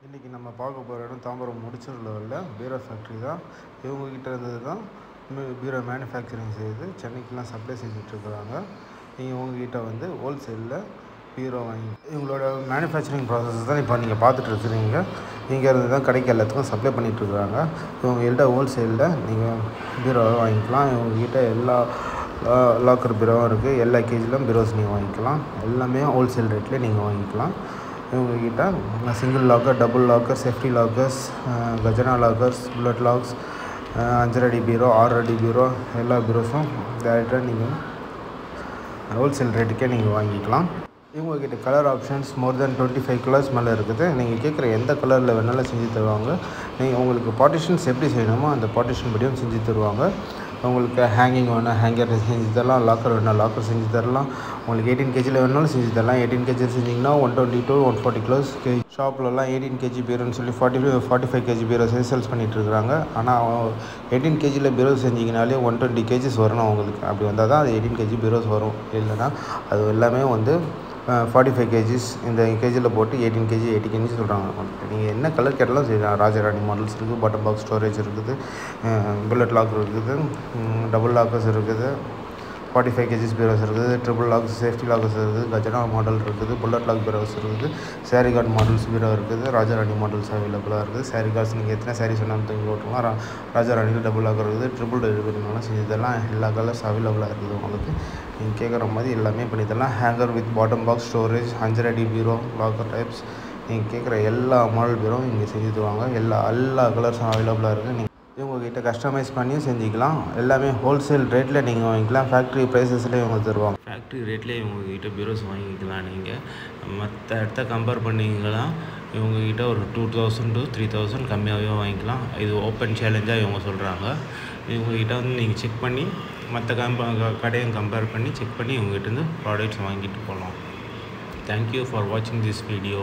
இன்றைக்கி நம்ம பார்க்க போகிற இடம் தாம்பரம் முடிச்சூரில் உள்ள பீரோ ஃபேக்ட்ரி தான். இவங்ககிட்ட இருந்தது தான் பீரோ மேனுஃபேக்சரிங் செய்து சென்னைக்கெலாம் சப்ளை செஞ்சிட்ருக்குறாங்க. நீங்கள் உங்ககிட்ட வந்து ஹோல்சேலில் பீரோ வாங்கி இவங்களோட மேனுஃபேக்சரிங் ப்ராசஸ் தான் இப்போ நீங்கள் பார்த்துட்ருக்குறீங்க. இங்கே இருந்து தான் கடைக்கு எல்லாத்துக்கும் சப்ளை பண்ணிகிட்ருக்குறாங்க. இவங்ககிட்ட ஹோல்சேலில் நீங்கள் பீரோவை வாங்கிக்கலாம். இவங்ககிட்ட எல்லா லாக்கர் பீரோவும் இருக்குது. எல்லா கேஜிலும் பீரோஸ் நீங்கள் வாங்கிக்கலாம். எல்லாமே ஹோல்சேல் ரேட்லேயே நீங்கள் வாங்கிக்கலாம். இவங்ககிட்ட single locker, double locker, safety lockers, கஜனா லாக்கர்ஸ், புல்லட் லாக்ஸ், 5 அடி பீரோ, 6 அடி பீரோ, எல்லா பீரோஸும் டேரெக்டாக நீங்கள் ஹோல்சேல் ரேட்டுக்கே நீங்கள் வாங்கிக்கலாம். இவங்ககிட்ட கலர் ஆப்ஷன்ஸ் மோர் தென் 25 கலர்ஸ் மேலே இருக்குது. நீங்கள் கேட்குற எந்த கலரில் வேணாலும் செஞ்சு தருவாங்க. நீங்கள் உங்களுக்கு பார்ட்டிஷன்ஸ் எப்படி செய்யணுமோ அந்த பார்ட்டிஷன் படியும் செஞ்சு தருவாங்க. உங்களுக்கு ஹேங்கிங் வேணால் ஹேங்கர் செஞ்சு தரலாம், லாக்கர் வேணால் லாக்கர் செஞ்சு தரலாம். உங்களுக்கு 18 கேஜியில் வேணாலும் செஞ்சு தரலாம். 18 கேஜி செஞ்சிங்கன்னா 120 to 140 கிலோஸ் ஷாப்லலாம் 18 கேஜி பீரோன்னு சொல்லி 45 கேஜி பீரோ சேல்ஸ் பண்ணிகிட்ருக்குறாங்க. ஆனால் 18 கேஜியில் பீரோ செஞ்சிங்கனாலே 120 கேஜிஸ் வரணும் உங்களுக்கு. அப்படி வந்தால் தான் அது 18 கேஜி பீரோஸ் வரும். இல்லைன்னா அது எல்லாமே வந்து 45 கேஜிஸ் இந்த கேஜியில் போட்டு 18 கேஜி 80 கேஜி சொல்கிறாங்க. நீங்கள் என்ன கலர் கேட்டாலும் சரி, ராஜராணி மாடல்ஸ் இருக்குது, பாட்டம் பாக்ஸ் ஸ்டோரேஜ் இருக்குது, புல்லட் லாக் இருக்குது, டபுள் லாக்கர்ஸ் இருக்குது, 45 கேஜிஸ் பீரோஸ் இருக்குது, ட்ரிபிள் லாக்ஸ், சேஃப்டி லாக்கர்ஸ் இருக்குது, கஜனா மாடல் இருக்குது, புல்லட் லாக் பீரோஸ் இருக்குது, சாரி கார்டு மாடல்ஸ் பீரோ இருக்குது, ராஜராணி மாடல்ஸ் அவைலபிளாக இருக்குது. சாரி கார்ட்ஸ் நீங்கள் எத்தனை சாரீஸ் வேணாலும் தூக்கி ஓட்டலாம். ராஜராணியில் டபுள் லாக் இருக்குது, ட்ரிபிள் டெலிவரினாலும் செஞ்சு தரலாம். எல்லா கலர்ஸ் அவைலபிளாக இருக்குது. உங்களுக்கு நீங்கள் கேட்குற மாதிரி எல்லாமே பண்ணி தரலாம். Hanger with bottom box storage, 5 அடி பீரோ, லாக்கர் டைப்ஸ், நீங்கள் கேட்குற எல்லா மாடல் பீரோவும் இங்கே செஞ்சு தருவாங்க. எல்லா கலர்ஸும் அவைலபிளாக இருக்குது. நீங்கள் இவங்ககிட்ட கஸ்டமைஸ் பண்ணியும் செஞ்சுக்கலாம். எல்லாமே ஹோல்சேல் ரேட்டில் நீங்கள் வாங்கிக்கலாம். ஃபேக்ட்ரி ப்ரைஸஸ்லேயே இவங்க தருவாங்க. ஃபேக்ட்ரி ரேட்லேயே இவங்ககிட்ட பீரோஸ் வாங்கிக்கலாம். நீங்கள் மற்ற இடத்த கம்பேர் பண்ணிங்கன்னா இவங்ககிட்ட ஒரு 2000 to 3000 கம்மியாகவே வாங்கிக்கலாம். இது ஓப்பன் சேலஞ்சாக இவங்க சொல்கிறாங்க. இவங்ககிட்ட வந்து நீங்கள் செக் பண்ணி மற்ற கடையும் கம்பேர் பண்ணி செக் பண்ணி இவங்ககிட்டருந்து ப்ராடக்ட்ஸ் வாங்கிட்டு போகலாம். தேங்க்யூ ஃபார் வாட்சிங் திஸ் வீடியோ.